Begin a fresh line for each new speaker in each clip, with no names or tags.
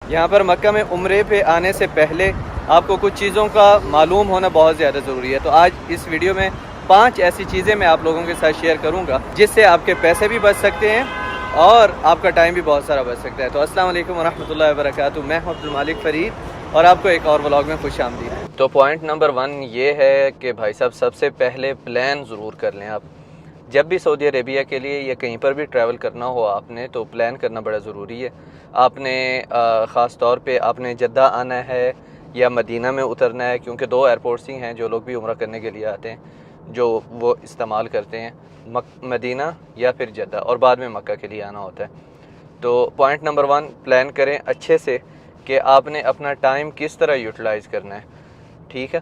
यहाँ पर मक्का में उम्रे पे आने से पहले आपको कुछ चीज़ों का मालूम होना बहुत ज़्यादा ज़रूरी है। तो आज इस वीडियो में 5 ऐसी चीज़ें मैं आप लोगों के साथ शेयर करूँगा जिससे आपके पैसे भी बच सकते हैं और आपका टाइम भी बहुत सारा बच सकता है। तो अस्सलाम वालेकुम वरहमतुल्लाहि वबरकातुहू। मैं हूं अब्दुल मालिक फ़रीद और आपको एक और व्लॉग में खुश आमदीद। तो पॉइंट नंबर 1 ये है कि भाई साहब सबसे पहले प्लान ज़रूर कर लें। आप जब भी सऊदी अरेबिया के लिए या कहीं पर भी ट्रैवल करना हो आपने तो प्लान करना बड़ा ज़रूरी है। आपने ख़ास तौर पे आपने जद्दा आना है या मदीना में उतरना है, क्योंकि 2 एयरपोर्ट्स ही हैं जो लोग भी उम्रा करने के लिए आते हैं जो वो इस्तेमाल करते हैं, मदीना या फिर जद्दा, और बाद में मक्का के लिए आना होता है। तो पॉइंट नंबर 1 प्लान करें अच्छे से कि आपने अपना टाइम किस तरह यूटिलाइज़ करना है। ठीक है,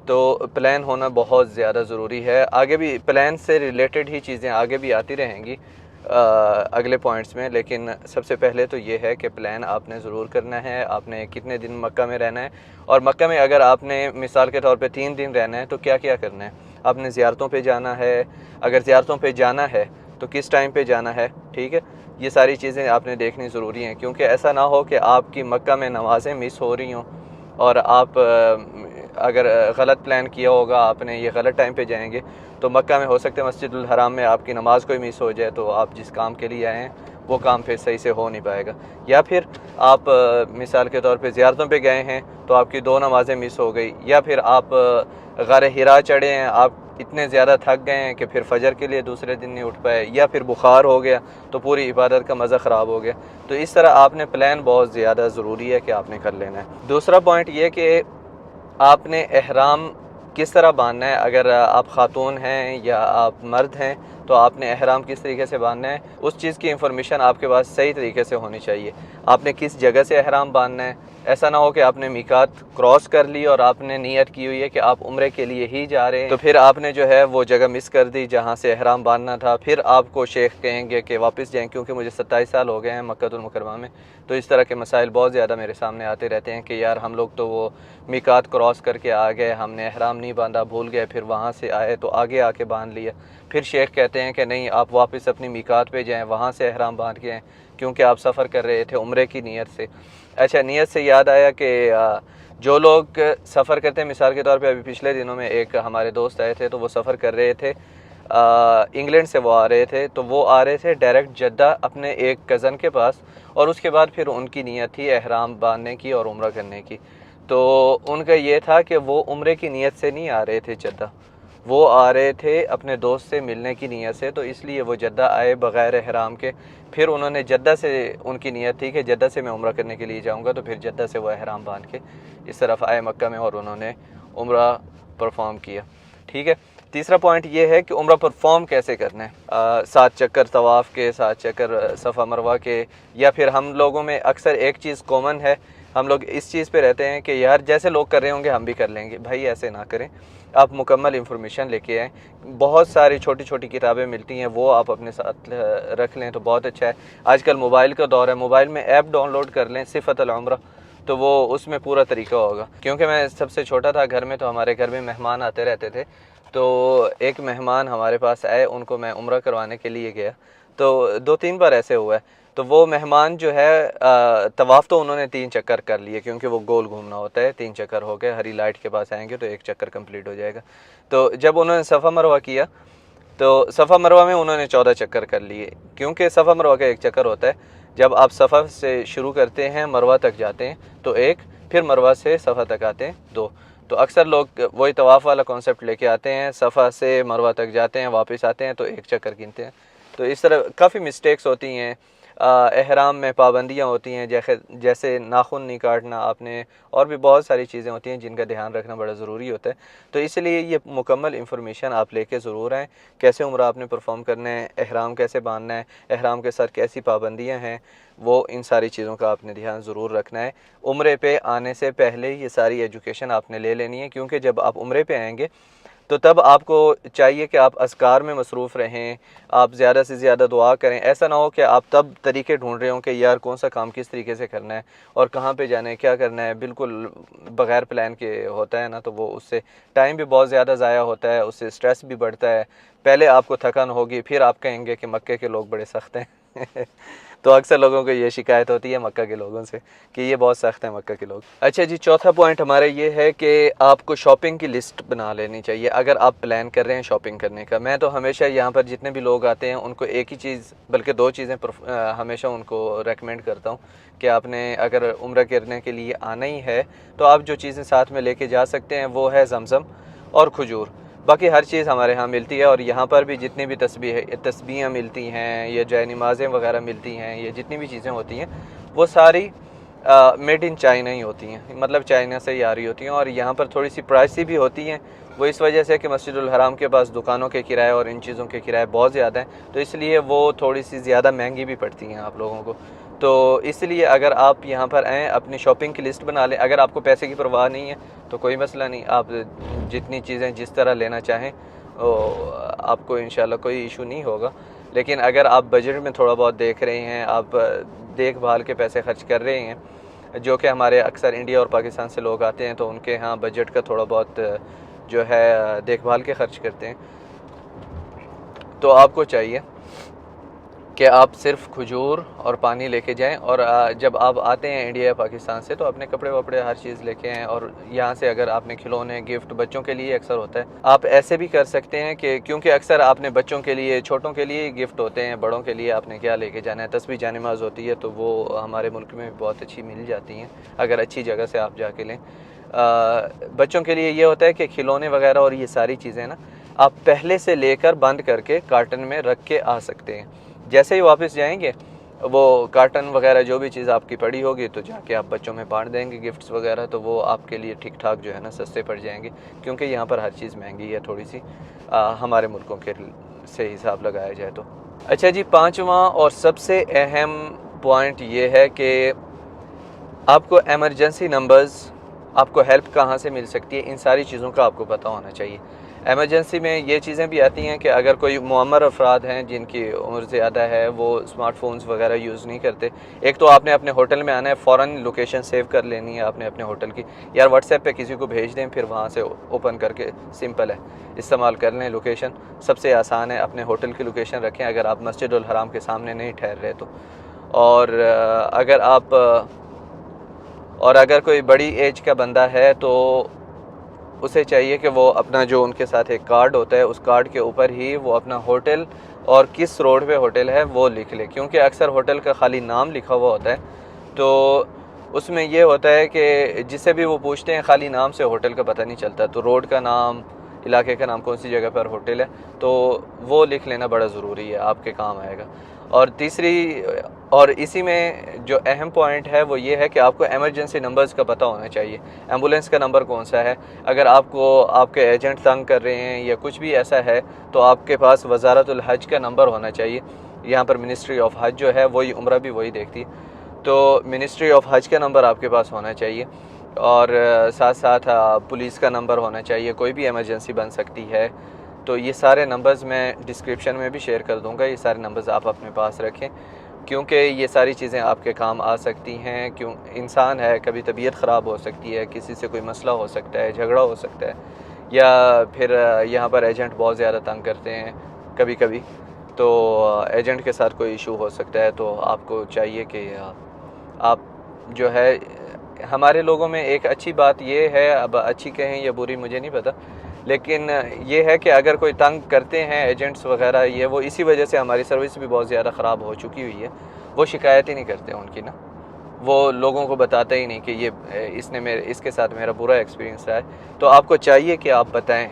तो प्लान होना बहुत ज़्यादा ज़रूरी है। आगे भी प्लान से रिलेटेड ही चीज़ें आगे भी आती रहेंगी अगले पॉइंट्स में, लेकिन सबसे पहले तो ये है कि प्लान आपने ज़रूर करना है। आपने कितने दिन मक्का में रहना है, और मक्का में अगर आपने मिसाल के तौर पे 3 दिन रहना है तो क्या क्या करना है। आपने ज़ियारतों पे जाना है, अगर ज़ियारतों पे जाना है तो किस टाइम पे जाना है। ठीक है, ये सारी चीज़ें आपने देखनी ज़रूरी हैं, क्योंकि ऐसा ना हो कि आपकी मक्का में नमाज़ें मिस हो रही हों और आप अगर गलत प्लान किया होगा आपने, ये गलत टाइम पे जाएंगे तो मक्का में हो सकता है मस्जिदुल हराम में आपकी नमाज कोई मिस हो जाए, तो आप जिस काम के लिए आए हैं वो काम फिर सही से हो नहीं पाएगा। या फिर आप मिसाल के तौर पे ज़ियारतों पे गए हैं तो आपकी 2 नमाज़ें मिस हो गई, या फिर आप गारे हिरा चढ़े हैं, आप इतने ज़्यादा थक गए हैं कि फिर फजर के लिए दूसरे दिन नहीं उठ पाए, या फिर बुखार हो गया तो पूरी इबादत का मज़ा ख़राब हो गया। तो इस तरह आपने प्लान बहुत ज़्यादा ज़रूरी है कि आपने कर लेना है। दूसरा पॉइंट ये कि आपने एहराम किस तरह बांधना है। अगर आप ख़ातून हैं या आप मर्द हैं तो आपने एहराम किस तरीके से बांधना है, उस चीज़ की इंफॉर्मेशन आपके पास सही तरीके से होनी चाहिए। आपने किस जगह से एहराम बांधना है। ऐसा ना हो कि आपने मीकात क्रॉस कर ली और आपने नियत की हुई है कि आप उम्रे के लिए ही जा रहे हैं, तो फिर आपने जो है वो जगह मिस कर दी जहाँ से एहराम बांधना था। फिर आपको शेख कहेंगे कि वापस जाएँ, क्योंकि मुझे 27 साल हो गए हैं मक्कातुल मुकर्रमा में। तो इस तरह के मसाइल बहुत ज़्यादा मेरे सामने आते रहते हैं कि यार हम लोग तो वो मीकात क्रॉस करके आ गए, हमने एहराम नहीं बांधा, भूल गए, फिर वहाँ से आए तो आगे आके बांध लिया। फिर शेख कहते हैं कि नहीं, आप वापस अपनी मीकात पे जाएं, वहाँ से एहराम बांध के आएँ, क्योंकि आप सफ़र कर रहे थे उम्रे की नीयत से। अच्छा, नीयत से याद आया कि जो लोग सफ़र करते हैं, मिसाल के तौर पे अभी पिछले दिनों में एक हमारे दोस्त आए थे तो वो सफ़र कर रहे थे, इंग्लैंड से वो आ रहे थे, तो वो आ रहे थे डायरेक्ट जद्दा अपने एक कज़न के पास, और उसके बाद फिर उनकी नीयत थी एहराम बांधने की और उम्रा करने की। तो उनका ये था कि वो उम्रे की नीयत से नहीं आ रहे थे जद्दा, वो आ रहे थे अपने दोस्त से मिलने की नीयत से, तो इसलिए वो जद्दा आए बग़ैर एहराम के। फिर उन्होंने जद्दा से, उनकी नीयत थी कि जद्दा से मैं उम्रा करने के लिए जाऊंगा, तो फिर जद्दा से वो एहराम बांध के इस तरफ आए मक्का में और उन्होंने उम्रा परफॉर्म किया। ठीक है, तीसरा पॉइंट ये है कि उम्रा परफॉर्म कैसे करना है। 7 चक्कर तवाफ़ के, 7 चक्कर सफ़ा मरवा के, या फिर हम लोगों में अक्सर एक चीज़ कॉमन है, हम लोग इस चीज़ पे रहते हैं कि यार जैसे लोग कर रहे होंगे हम भी कर लेंगे। भाई ऐसे ना करें, आप मुकम्मल इन्फॉर्मेशन लेके आएँ। बहुत सारी छोटी छोटी किताबें मिलती हैं, वो आप अपने साथ रख लें तो बहुत अच्छा है। आजकल मोबाइल का दौर है, मोबाइल में ऐप डाउनलोड कर लें सिफ़तुल उम्रा, तो वो उसमें पूरा तरीका होगा। क्योंकि मैं सबसे छोटा था घर में, तो हमारे घर में मेहमान आते रहते थे, तो एक मेहमान हमारे पास आए, उनको मैं उम्रा करवाने के लिए गया, तो 2-3 बार ऐसे हुआ है। तो वो मेहमान जो है तवाफ़ तो उन्होंने 3 चक्कर कर लिए, क्योंकि वो गोल घूमना होता है। 3 चक्कर हो गए, हरी लाइट के पास आएंगे तो 1 चक्कर कंप्लीट हो जाएगा। तो जब उन्होंने सफ़ा मरवा किया तो सफ़ा मरवा में उन्होंने 14 चक्कर कर लिए, क्योंकि सफ़ा मरवा का 1 चक्कर होता है। जब आप सफ़ा से शुरू करते हैं मरवा तक जाते हैं तो 1, फिर मरवा से सफ़ा तक आते हैं 2। तो अक्सर लोग वही तवाफ़ वाला कॉन्सेप्ट लेके आते हैं, सफ़ा से मरवा तक जाते हैं, वापस आते हैं तो 1 चक्कर गिनते हैं। तो इस तरह काफ़ी मिस्टेक्स होती हैं। एहराम में पाबंदियाँ होती हैं, जैसे नाखून नहीं काटना आपने, और भी बहुत सारी चीज़ें होती हैं जिनका ध्यान रखना बड़ा ज़रूरी होता है। तो इसलिए ये मुकम्मल इन्फॉर्मेशन आप लेके ज़रूर आएँ, कैसे उम्रा आपने परफॉर्म करना है, एहराम कैसे बांधना है, एहराम के साथ कैसी पाबंदियाँ हैं, वो इन सारी चीज़ों का आपने ध्यान ज़रूर रखना है। उम्रे पे आने से पहले ये सारी एजुकेशन आपने ले लेनी है, क्योंकि जब आप उम्रे पे आएंगे तो तब आपको चाहिए कि आप अज़कार में मसरूफ़ रहें, आप ज़्यादा से ज़्यादा दुआ करें। ऐसा ना हो कि आप तब तरीके ढूंढ रहे हो कि यार कौन सा काम किस तरीके से करना है और कहाँ पे जाना है, क्या करना है, बिल्कुल बग़ैर प्लान के होता है ना, तो वो उससे टाइम भी बहुत ज़्यादा ज़ाया होता है, उससे स्ट्रेस भी बढ़ता है। पहले आपको थकान होगी, फिर आप कहेंगे कि मक्के के लोग बड़े सख्त हैं तो अक्सर लोगों को ये शिकायत होती है मक्का के लोगों से कि ये बहुत सख्त है मक्का के लोग। अच्छा जी, चौथा पॉइंट हमारा ये है कि आपको शॉपिंग की लिस्ट बना लेनी चाहिए अगर आप प्लान कर रहे हैं शॉपिंग करने का। मैं तो हमेशा यहाँ पर जितने भी लोग आते हैं उनको एक ही चीज़ बल्कि दो चीज़ें हमेशा उनको रेकमेंड करता हूँ कि आपने अगर उम्रा करने के लिए आना ही है तो आप जो चीज़ें साथ में लेके जा सकते हैं वो है ज़मज़म और खजूर। बाकी हर चीज़ हमारे यहाँ मिलती है और यहाँ पर भी जितनी भी तस्बीहें मिलती हैं, ये जय नमाज़ें वगैरह मिलती हैं, ये जितनी भी चीज़ें होती हैं वो सारी मेड इन चाइना ही होती हैं, मतलब चाइना से ही आ रही होती हैं। और यहाँ पर थोड़ी सी प्राइसी भी होती हैं, वो इस वजह से कि मस्जिदुल हराम के पास दुकानों के किराए और इन चीज़ों के किराए बहुत ज़्यादा हैं, तो इसलिए वो थोड़ी सी ज़्यादा महंगी भी पड़ती हैं आप लोगों को। तो इसलिए अगर आप यहाँ पर आएँ अपनी शॉपिंग की लिस्ट बना लें। अगर आपको पैसे की परवाह नहीं है तो कोई मसला नहीं, आप जितनी चीज़ें जिस तरह लेना चाहें आपको इंशाल्लाह कोई इशू नहीं होगा। लेकिन अगर आप बजट में थोड़ा बहुत देख रहे हैं, आप देखभाल के पैसे खर्च कर रहे हैं, जो कि हमारे अक्सर इंडिया और पाकिस्तान से लोग आते हैं तो उनके यहाँ बजट का थोड़ा बहुत जो है देखभाल के खर्च करते हैं, तो आपको चाहिए कि आप सिर्फ खजूर और पानी लेके जाएं। और जब आप आते हैं इंडिया या पाकिस्तान से तो अपने कपड़े वपड़े हर चीज़ लेके आएँ। और यहाँ से अगर आपने खिलौने गिफ्ट बच्चों के लिए अक्सर होता है, आप ऐसे भी कर सकते हैं कि क्योंकि अक्सर आपने बच्चों के लिए छोटों के लिए गिफ्ट होते हैं, बड़ों के लिए आपने क्या लेके जाना है, तस्बीह जानिमाज़ होती है तो वो हमारे मुल्क में भी बहुत अच्छी मिल जाती हैं अगर अच्छी जगह से आप जाके लें। बच्चों के लिए ये होता है कि खिलौने वगैरह और ये सारी चीज़ें ना आप पहले से लेकर बंद करके कार्टन में रख के आ सकते हैं। जैसे ही वापस जाएंगे वो कार्टन वगैरह जो भी चीज़ आपकी पड़ी होगी तो जाके आप बच्चों में बांट देंगे गिफ्ट्स वगैरह, तो वो आपके लिए ठीक ठाक जो है ना सस्ते पड़ जाएंगे, क्योंकि यहाँ पर हर चीज़ महंगी है थोड़ी सी हमारे मुल्कों के से हिसाब लगाया जाए तो। अच्छा जी, पाँचवा और सबसे अहम पॉइंट ये है कि आपको एमरजेंसी नंबर्स, आपको हेल्प कहाँ से मिल सकती है, इन सारी चीज़ों का आपको पता होना चाहिए। एमरजेंसी में ये चीज़ें भी आती हैं कि अगर कोई मुअम्मर अफराद हैं जिनकी उम्र ज़्यादा है, वो स्मार्टफोन्स वगैरह यूज़ नहीं करते। एक तो आपने अपने होटल में आना है, फ़ौरन लोकेशन सेव कर लेनी है आपने अपने होटल की, यार व्हाट्सएप पे किसी को भेज दें, फिर वहाँ से ओपन करके सिंपल है इस्तेमाल कर लें। लोकेशन सबसे आसान है, अपने होटल की लोकेशन रखें अगर आप मस्जिदुल हराम के सामने नहीं ठहर रहे तो। और अगर कोई बड़ी एज का बंदा है तो उसे चाहिए कि वो अपना जो उनके साथ एक कार्ड होता है उस कार्ड के ऊपर ही वो अपना होटल और किस रोड पे होटल है वो लिख ले, क्योंकि अक्सर होटल का खाली नाम लिखा हुआ होता है तो उसमें ये होता है कि जिससे भी वो पूछते हैं खाली नाम से होटल का पता नहीं चलता, तो रोड का नाम, इलाके का नाम, कौन सी जगह पर होटल है, तो वो लिख लेना बड़ा ज़रूरी है, आपके काम आएगा। और इसी में जो अहम पॉइंट है वो ये है कि आपको एमरजेंसी नंबर्स का पता होना चाहिए। एम्बुलेंस का नंबर कौन सा है, अगर आपको आपके एजेंट तंग कर रहे हैं या कुछ भी ऐसा है तो आपके पास वज़ारतुल हज का नंबर होना चाहिए। यहाँ पर मिनिस्ट्री ऑफ हज जो है वही उम्रा भी वही देखती है, तो मिनिस्ट्री ऑफ हज का नंबर आपके पास होना चाहिए। और साथ साथ पुलिस का नंबर होना चाहिए, कोई भी इमरजेंसी बन सकती है। तो ये सारे नंबर्स मैं डिस्क्रिप्शन में भी शेयर कर दूंगा, ये सारे नंबर्स आप अपने पास रखें, क्योंकि ये सारी चीज़ें आपके काम आ सकती हैं। क्यों, इंसान है, कभी तबीयत ख़राब हो सकती है, किसी से कोई मसला हो सकता है, झगड़ा हो सकता है, या फिर यहाँ पर एजेंट बहुत ज़्यादा तंग करते हैं कभी कभी, तो एजेंट के साथ कोई इशू हो सकता है। तो आपको चाहिए कि आप जो है, हमारे लोगों में एक अच्छी बात ये है, अब अच्छी कहें या बुरी मुझे नहीं पता, लेकिन ये है कि अगर कोई तंग करते हैं एजेंट्स वगैरह, ये वो इसी वजह से हमारी सर्विस भी बहुत ज़्यादा ख़राब हो चुकी हुई है। वो शिकायत ही नहीं करते उनकी ना, वो लोगों को बताते ही नहीं कि ये इसके साथ मेरा बुरा एक्सपीरियंस रहा है। तो आपको चाहिए कि आप बताएं,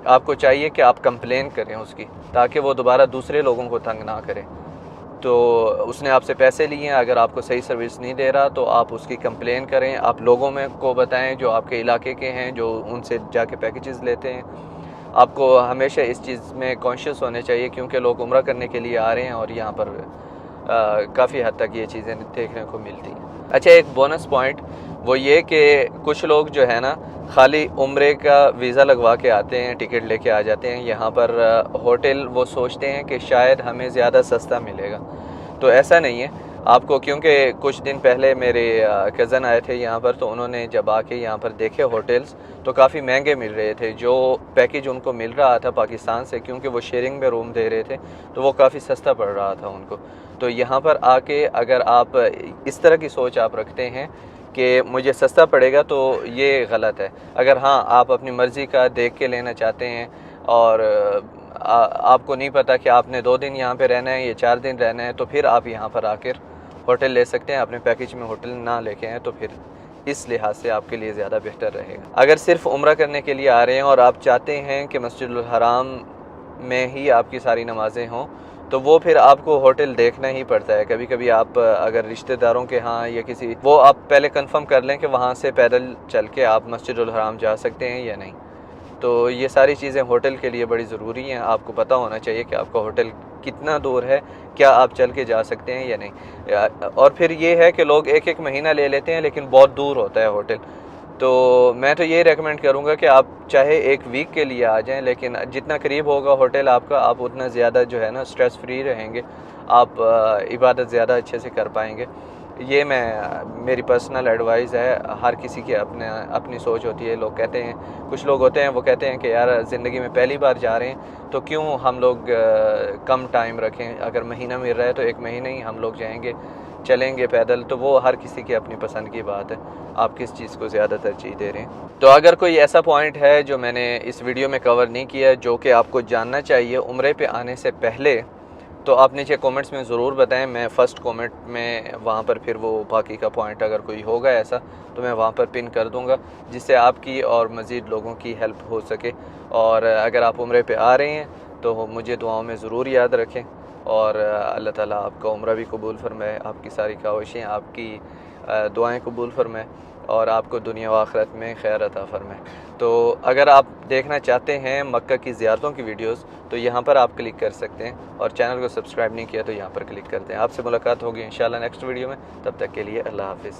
आपको चाहिए कि आप कंप्लेन करें उसकी, ताकि वो दोबारा दूसरे लोगों को तंग ना करें। तो उसने आपसे पैसे लिए हैं, अगर आपको सही सर्विस नहीं दे रहा तो आप उसकी कंप्लेन करें। आप लोगों में को बताएं जो आपके इलाके के हैं, जो उनसे जाके पैकेजेस लेते हैं। आपको हमेशा इस चीज़ में कॉन्शियस होने चाहिए, क्योंकि लोग उम्रा करने के लिए आ रहे हैं और यहाँ पर काफ़ी हद तक ये चीज़ें देखने को मिलती हैं। अच्छा, एक बोनस पॉइंट वो ये कि कुछ लोग जो है ना खाली उम्रे का वीज़ा लगवा के आते हैं, टिकट लेके आ जाते हैं यहाँ पर होटल, वो सोचते हैं कि शायद हमें ज़्यादा सस्ता मिलेगा, तो ऐसा नहीं है। आपको, क्योंकि कुछ दिन पहले मेरे कज़न आए थे यहाँ पर, तो उन्होंने जब आके यहाँ पर देखे होटल्स तो काफ़ी महंगे मिल रहे थे। जो पैकेज उनको मिल रहा था पाकिस्तान से, क्योंकि वो शेयरिंग में रूम दे रहे थे, तो वो काफ़ी सस्ता पड़ रहा था उनको। तो यहाँ पर आके अगर आप इस तरह की सोच आप रखते हैं कि मुझे सस्ता पड़ेगा, तो ये गलत है। अगर हाँ आप अपनी मर्ज़ी का देख के लेना चाहते हैं और आपको नहीं पता कि आपने 2 दिन यहाँ पे रहना है या 4 दिन रहना है, तो फिर आप यहाँ पर आकर होटल ले सकते हैं। अपने पैकेज में होटल ना लेके आएँ, तो फिर इस लिहाज से आपके लिए ज़्यादा बेहतर रहेगा। अगर सिर्फ उम्रा करने के लिए आ रहे हैं और आप चाहते हैं कि मस्जिदुल हराम में ही आपकी सारी नमाज़ें हों, तो वो फिर आपको होटल देखना ही पड़ता है। कभी कभी आप अगर रिश्तेदारों के यहाँ या किसी, वो आप पहले कंफर्म कर लें कि वहाँ से पैदल चल के आप मस्जिदुल हराम जा सकते हैं या नहीं। तो ये सारी चीज़ें होटल के लिए बड़ी ज़रूरी हैं। आपको पता होना चाहिए कि आपका होटल कितना दूर है, क्या आप चल के जा सकते हैं या नहीं। और फिर ये है कि लोग 1-1 महीना ले लेते हैं, लेकिन बहुत दूर होता है होटल। तो मैं तो ये रेकमेंड करूँगा कि आप चाहे 1 वीक के लिए आ जाएं, लेकिन जितना करीब होगा होटल आपका, आप उतना ज़्यादा जो है ना स्ट्रेस फ्री रहेंगे, आप इबादत ज़्यादा अच्छे से कर पाएंगे। ये मेरी पर्सनल एडवाइस है। हर किसी की अपनी सोच होती है। लोग कहते हैं, कुछ लोग होते हैं वो कहते हैं कि यार ज़िंदगी में पहली बार जा रहे हैं, तो क्यों हम लोग कम टाइम रखें, अगर महीना मिल रहा है तो 1 महीने ही हम लोग जाएंगे, चलेंगे पैदल। तो वो हर किसी की अपनी पसंद की बात है, आप किस चीज़ को ज़्यादा तरजीह दे रहे हैं। तो अगर कोई ऐसा पॉइंट है जो मैंने इस वीडियो में कवर नहीं किया, जो कि आपको जानना चाहिए उम्रे पे आने से पहले, तो आप नीचे कमेंट्स में ज़रूर बताएं। मैं फ़र्स्ट कमेंट में वहाँ पर फिर वो बाकी का पॉइंट अगर कोई होगा ऐसा, तो मैं वहाँ पर पिन कर दूँगा, जिससे आपकी और मज़ीद लोगों की हेल्प हो सके। और अगर आप उम्रे पे आ रहे हैं तो मुझे दुआओं में ज़रूर याद रखें, और अल्लाह ताला आपका उम्रा भी कबूल फरमाए, आपकी सारी ख्वाहिशें, आपकी दुआएं कबूल फरमाए, और आपको दुनिया व आखिरत में खैर अता फरमाए। तो अगर आप देखना चाहते हैं मक्का की ज़ियारतों की वीडियोस, तो यहाँ पर आप क्लिक कर सकते हैं, और चैनल को सब्सक्राइब नहीं किया तो यहाँ पर क्लिक करते हैं। आपसे मुलाकात होगी इंशाल्लाह नेक्स्ट वीडियो में। तब तक के लिए अल्लाह हाफ़िज़।